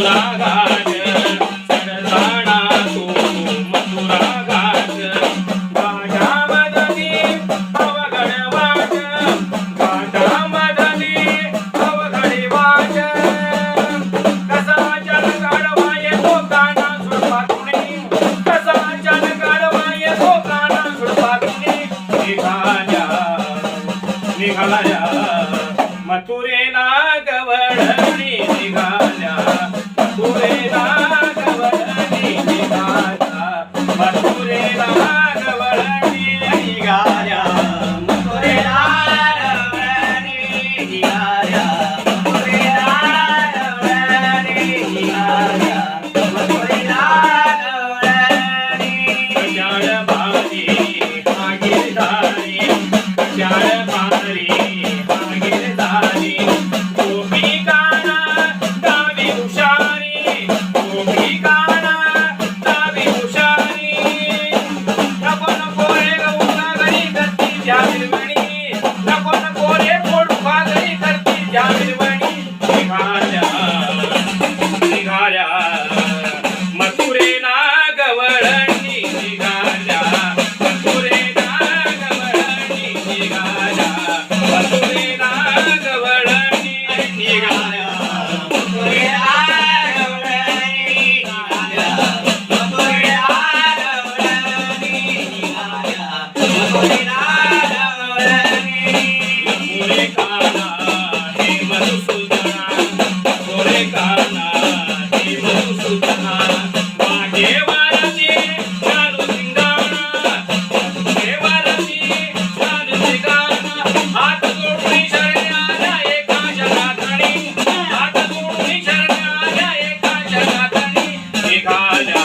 मथुरा घाट चढताना तो मथुरा घाट घाटामधली अवघड वाट घाटामधली अवघड वाट कसा जल काढवा येतो काना सुडपातुनी कसा जल काढवा येतो काना सुडपातुनी निघाल्या मथुरेला गवळणी निघाल्या मथुरेला गवळणी निघाल्या मथुरेला गवळणी निघाल्या मथुरेला गवळणी निघाल्या मथुरेला गवळणी निघाल्या मथुरेला गवळणी कशाळ भारी भागीरदारी कशाळ भारी भागीरदारी गोपिकाना गावी हुशारी गोपिकाना गावी हुशारी नको नको रे गौका घरी करती जामिरवणी नको नको रे पोटुका घरी करती जामिरवणी निघाल्या मथुरेला गवळणी निघाल्या मथुरेला गवळणी निघाल्या मथुरेला गवळणी निघाल्या मथुरेला गवळणी निघाल्या मथुरेला गवळणी निघाल्या मथुरेला गवळणी मोरे काना हे मधुसूदना मोरे काना हे मधुसूदना वाटेवरती चालू धिंगाणा वाटेवरती चालू धिंगाणा हात जोडून शरण्याला एका जगातणी हात जोडून शरण्याला एका जगातणी निघाल्या